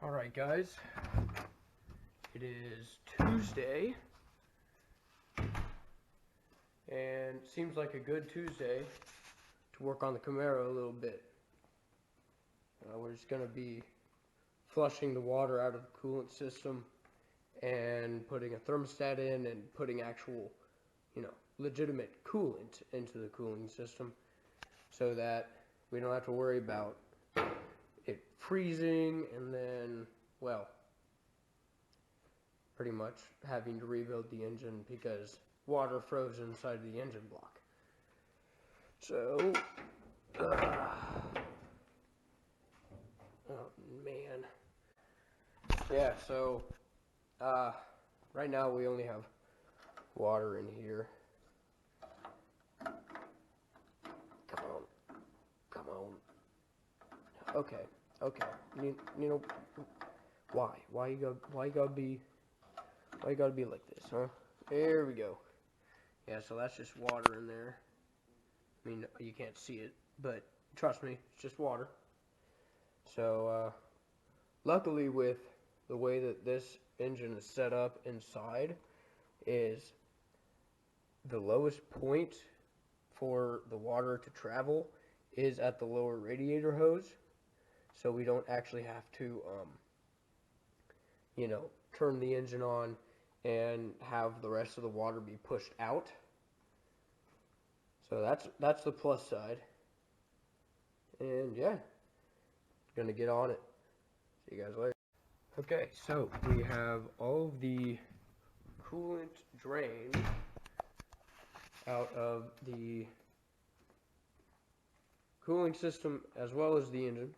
Alright guys, it is Tuesday, and it seems like a good Tuesday to work on the Camaro a little bit. We're just going to be flushing the water out of the coolant system and putting a thermostat in and putting actual, legitimate coolant into the cooling system so that we don't have to worry about it freezing and then, well, pretty much having to rebuild the engine because water froze inside the engine block. So, oh man. Yeah, so, right now we only have water in here. Come on. Okay. You know, why you gotta be like this, huh? There we go. Yeah, so that's just water in there. I mean, you can't see it, but trust me, it's just water. So, luckily with the way that this engine is set up inside is the lowest point for the water to travel is at the lower radiator hose. So we don't actually have to, turn the engine on and have the rest of the water be pushed out. So that's the plus side. And yeah, gonna get on it. See you guys later. Okay, so we have all of the coolant drained out of the cooling system as well as the engine.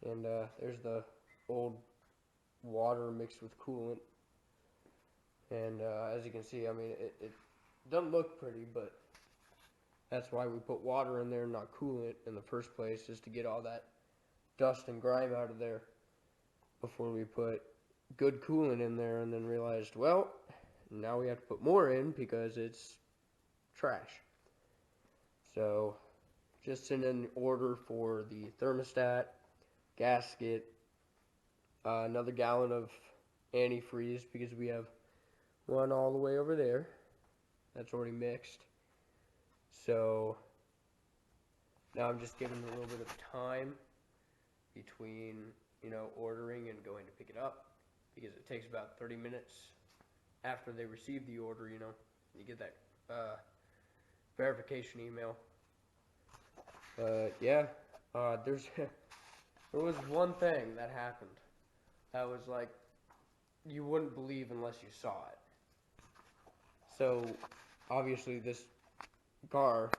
And there's the old water mixed with coolant. And as you can see, I mean, it doesn't look pretty, but that's why we put water in there, not coolant in the first place, is to get all that dust and grime out of there before we put good coolant in there, and then realized, well, now we have to put more in because it's trash. So just send an order for the thermostat, gasket, another gallon of antifreeze because we have one all the way over there that's already mixed. So now I'm just giving a little bit of time between, ordering and going to pick it up, because it takes about 30 minutes after they receive the order, you get that verification email. But yeah, there was one thing that happened that was like, you wouldn't believe unless you saw it. So obviously this car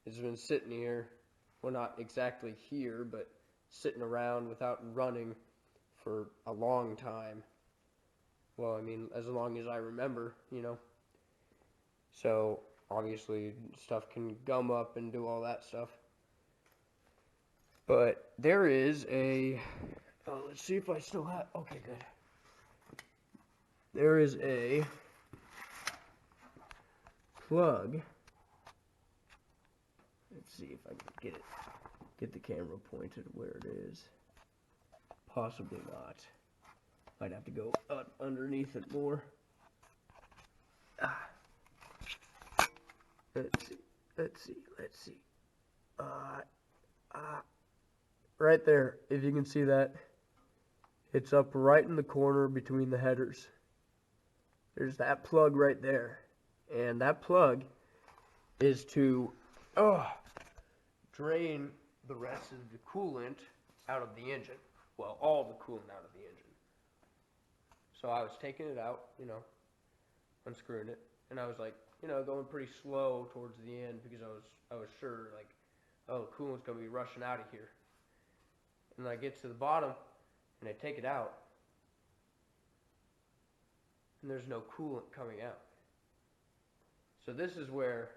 has been sitting here, well, not exactly here, but sitting around without running for a long time. Well, I mean, as long as I remember, So obviously stuff can gum up and do all that stuff. But there is a, let's see if I still have, okay, good. There is a plug. Let's see if I can get the camera pointed where it is. Possibly not. Might have to go underneath it more. Let's see. Right there, if you can see that. It's up right in the corner between the headers. There's that plug right there. And that plug is to drain the rest of the coolant out of the engine. Well, all the coolant out of the engine. So I was taking it out, unscrewing it, and I was like, going pretty slow towards the end because I was sure, like, oh, coolant's gonna be rushing out of here. And then I get to the bottom and I take it out, and there's no coolant coming out. So this is where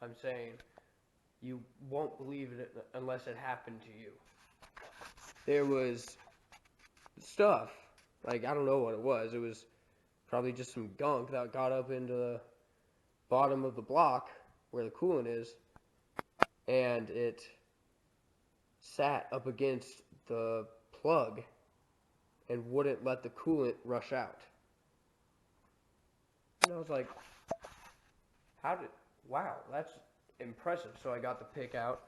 I'm saying you won't believe it unless it happened to you. There was stuff, like, I don't know what it was. It was probably just some gunk that got up into the bottom of the block where the coolant is, and it sat up against the plug and wouldn't let the coolant rush out. And I was like, wow, that's impressive. So I got the pick out.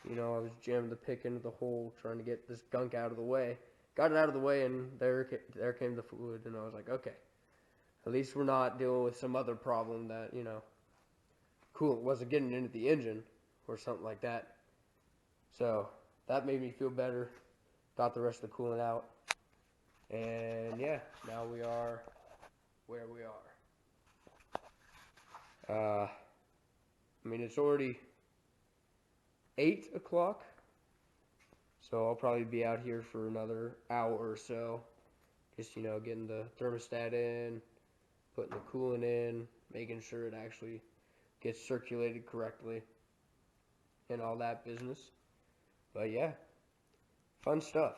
You know, I was jamming the pick into the hole, trying to get this gunk out of the way. Got it out of the way, and there came the fluid. And I was like, okay, at least we're not dealing with some other problem that, you know, coolant wasn't getting into the engine or something like that. So that made me feel better. Got the rest of the coolant out. And yeah, now we are where we are. I mean, it's already 8 o'clock, so I'll probably be out here for another hour or so. Just, you know, getting the thermostat in, putting the coolant in, making sure it actually gets circulated correctly, and all that business. But yeah, fun stuff.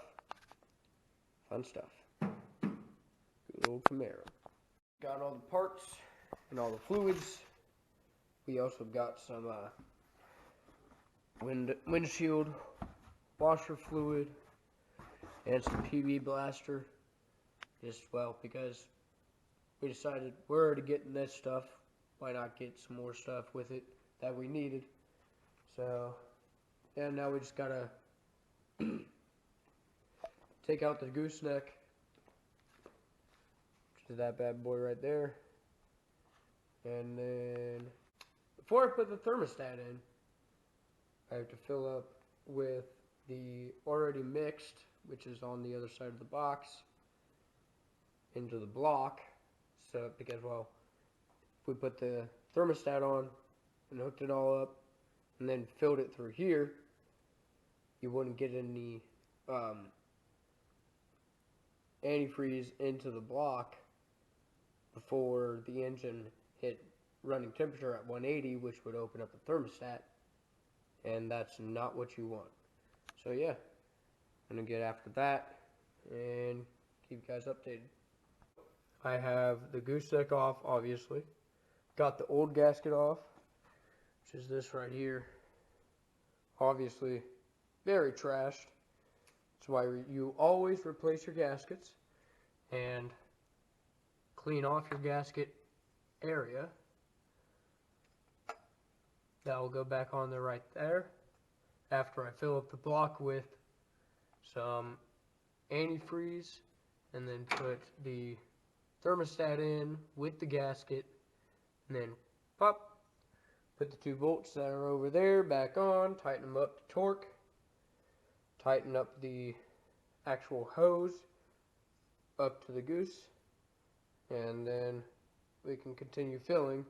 Fun stuff. Good old Camaro. Got all the parts and all the fluids. We also got some windshield washer fluid and some PB blaster. Just, well, because we decided we're already getting this stuff, why not get some more stuff with it that we needed. So, yeah, now we just gotta take out the gooseneck, which is that bad boy right there. And then, before I put the thermostat in, I have to fill up with the already mixed, which is on the other side of the box, into the block. So, because, well, if we put the thermostat on and hooked it all up and then filled it through here, you wouldn't get any antifreeze into the block before the engine hit running temperature at 180, which would open up the thermostat, and that's not what you want. So yeah, I'm gonna get after that and keep you guys updated. I have the gooseneck off, obviously. Got the old gasket off, which is this right here. Obviously, very trashed. That's why you always replace your gaskets and clean off your gasket area. That will go back on there right there after I fill up the block with some antifreeze, and then put the thermostat in with the gasket, and then pop, put the 2 bolts that are over there back on, tighten them up to torque, tighten up the actual hose up to the goose, and then we can continue filling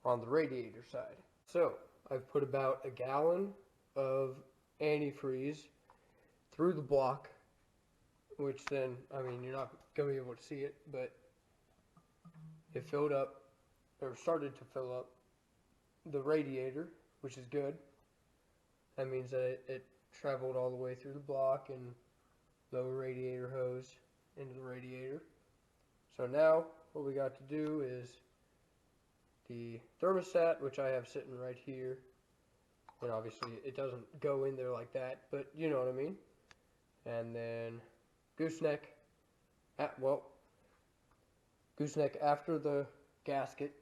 on the radiator side. So I've put about a gallon of antifreeze through the block, which then, I mean, you're not going to be able to see it, but it filled up, or started to fill up the radiator, which is good. That means that it traveled all the way through the block and lower radiator hose into the radiator. So now what we got to do is the thermostat, which I have sitting right here, and obviously it doesn't go in there like that, but you know what I mean. And then gooseneck, gooseneck after the gasket,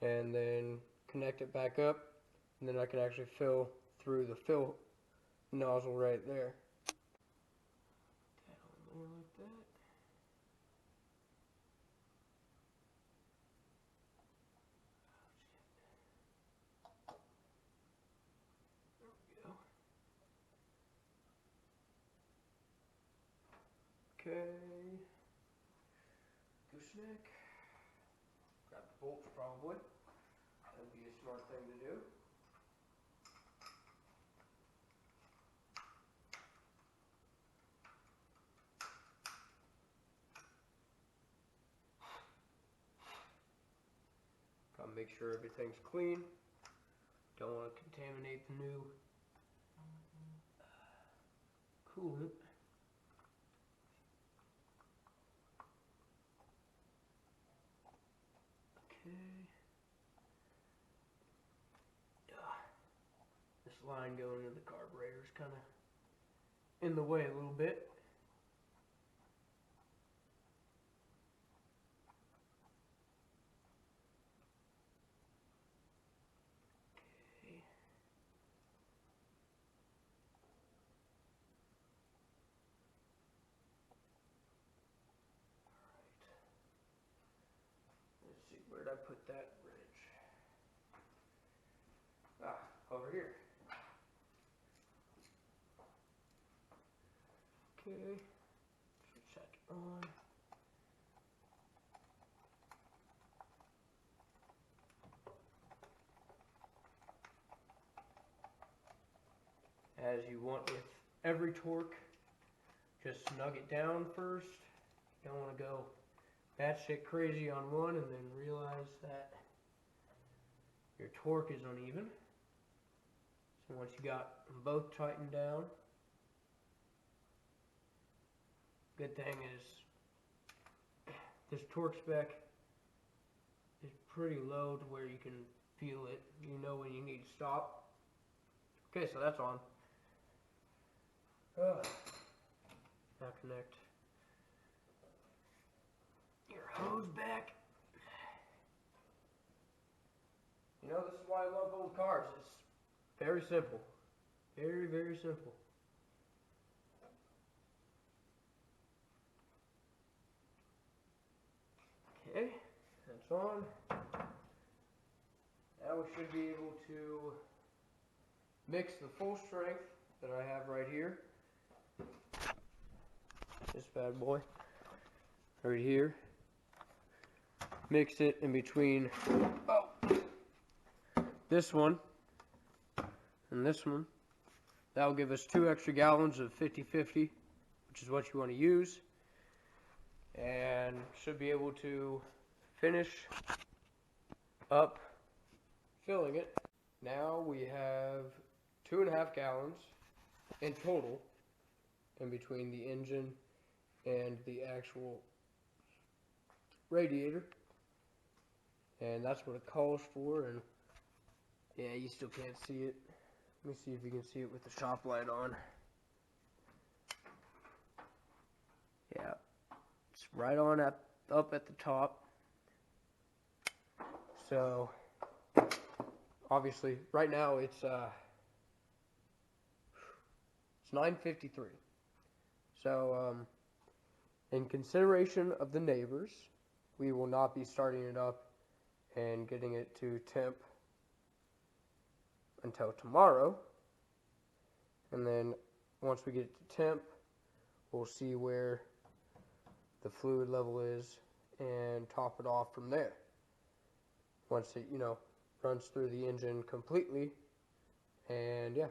and then connect it back up, and then I can actually fill through the fill nozzle right there. That on there like that. Okay, gooseneck, grab the bolts probably, that'd be a smart thing to do. Gotta make sure everything's clean, don't want to contaminate the new coolant. This line going into the carburetor is kind of in the way a little bit. put that wrench? Over here. Okay, check it on. As you want with every torque, just snug it down first. You don't want to go batshit crazy on one and then realize that your torque is uneven. So once you got them both tightened down, good thing is this torque spec is pretty low to where you can feel it. You know when you need to stop. Okay, so that's on. Now connect your hose back. You know, this is why I love old cars. It's very simple. Very, very simple. Okay, that's on. Now we should be able to mix the full strength that I have right here. This bad boy right here. Mix it in between this one and this one. That will give us 2 extra gallons of 50/50, which is what you want to use, and should be able to finish up filling it. Now we have 2.5 gallons in total in between the engine and the actual radiator, and that's what it calls for. And yeah, you still can't see it. Let me see if you can see it with the shop light on. Yeah, it's right on up at the top. So obviously right now it's 9:53. So in consideration of the neighbors, we will not be starting it up and getting it to temp until tomorrow. And then once we get it to temp, we'll see where the fluid level is and top it off from there. Once it, runs through the engine completely. And yeah.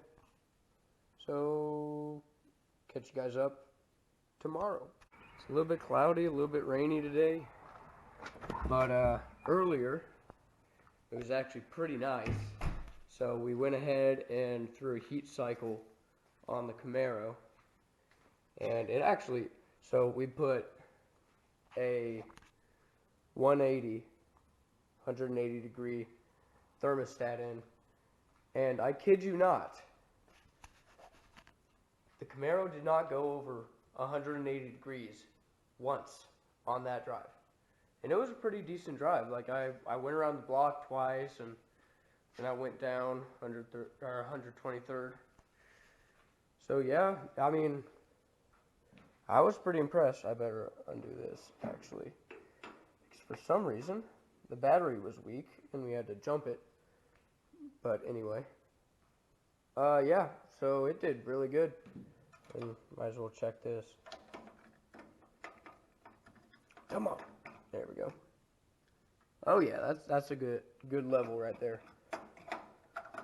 So catch you guys up tomorrow. It's a little bit cloudy, a little bit rainy today, but earlier it was actually pretty nice. So we went ahead and threw a heat cycle on the Camaro, and it actually, so we put a 180 degree thermostat in, and I kid you not, the Camaro did not go over 180 degrees once on that drive. And it was a pretty decent drive. Like I went around the block twice, and then I went down 123rd. So yeah, I mean, I was pretty impressed. I better undo this actually, because for some reason the battery was weak and we had to jump it. But anyway, yeah, so it did really good. And might as well check this. Come on. There we go. Oh yeah, that's a good level right there.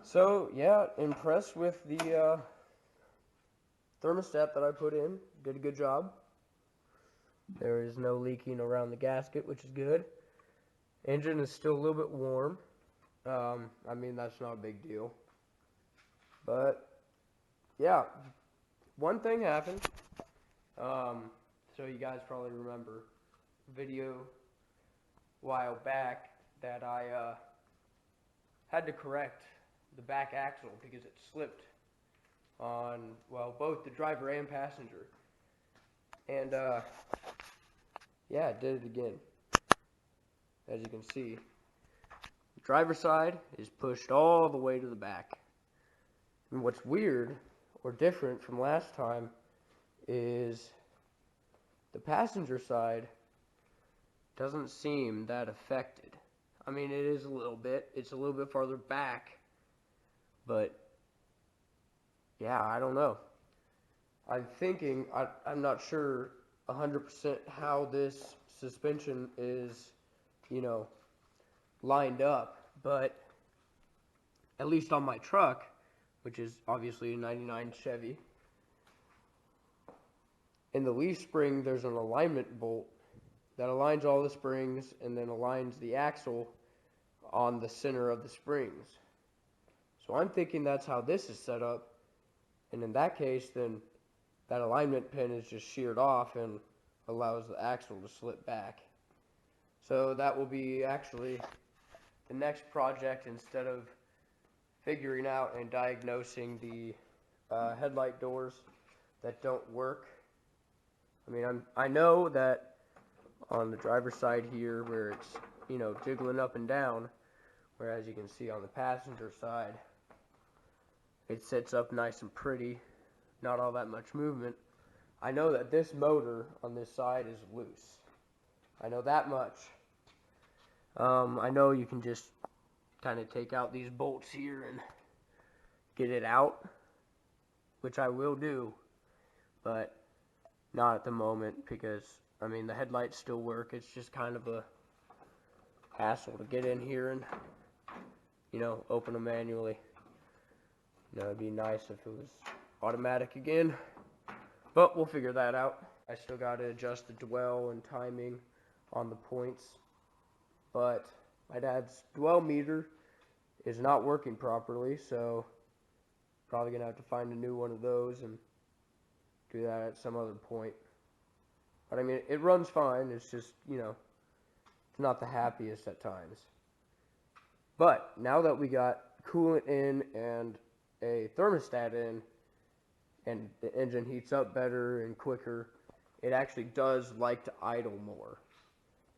So yeah, impressed with the thermostat that I put in. Did a good job. There is no leaking around the gasket, which is good. Engine is still a little bit warm. I mean, that's not a big deal. But yeah, one thing happened. So you guys probably remember a video a while back that I had to correct the back axle because it slipped on, well, both the driver and passenger. And yeah, it did it again. As you can see, the driver's side is pushed all the way to the back. And what's weird or different from last time is the passenger side doesn't seem that affected. I mean, it is a little bit. It's a little bit farther back, but yeah, I don't know. I'm thinking, I'm not sure 100% how this suspension is, you know, lined up, but at least on my truck, which is obviously a 99 Chevy, in the leaf spring, there's an alignment bolt that aligns all the springs and then aligns the axle on the center of the springs. So I'm thinking that's how this is set up, and in that case, then that alignment pin is just sheared off and allows the axle to slip back. So that will be actually the next project. Instead of figuring out and diagnosing the headlight doors that don't work. I mean, I know that on the driver's side here where it's, you know, jiggling up and down, whereas you can see on the passenger side it sits up nice and pretty, not all that much movement. I know that this motor on this side is loose. I know that much. I know you can just kind of take out these bolts here and get it out, which I will do, but not at the moment because, I mean, the headlights still work. It's just kind of a hassle to get in here and, you know, open them manually. You know, it'd be nice if it was automatic again, but we'll figure that out. I still got to adjust the dwell and timing on the points, but my dad's dwell meter is not working properly, so probably gonna have to find a new one of those and do that at some other point. But I mean, it runs fine. It's just, you know, it's not the happiest at times. But now that we got coolant in and a thermostat in, and the engine heats up better and quicker, it actually does like to idle more.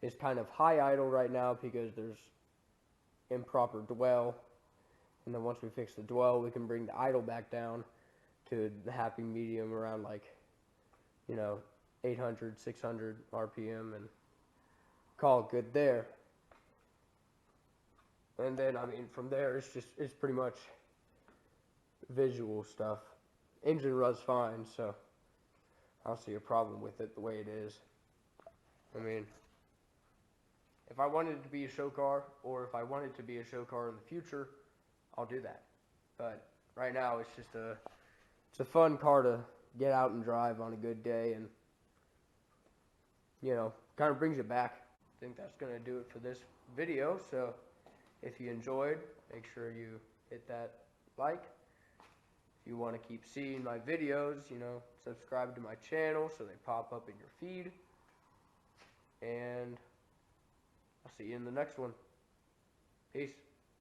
It's kind of high idle right now because there's improper dwell, and then once we fix the dwell, we can bring the idle back down to the happy medium around, like, you know, 800, 600 RPM and call it good there. And then, I mean, from there, it's pretty much visual stuff. Engine runs fine, so I don't see a problem with it the way it is. I mean, if I wanted it to be a show car, or if I want it to be a show car in the future, I'll do that. But right now, it's just it's a fun car to get out and drive on a good day, and, you know, kind of brings it back. I think that's going to do it for this video. So if you enjoyed, make sure you hit that like. If you want to keep seeing my videos, you know, subscribe to my channel so they pop up in your feed. And I'll see you in the next one. Peace.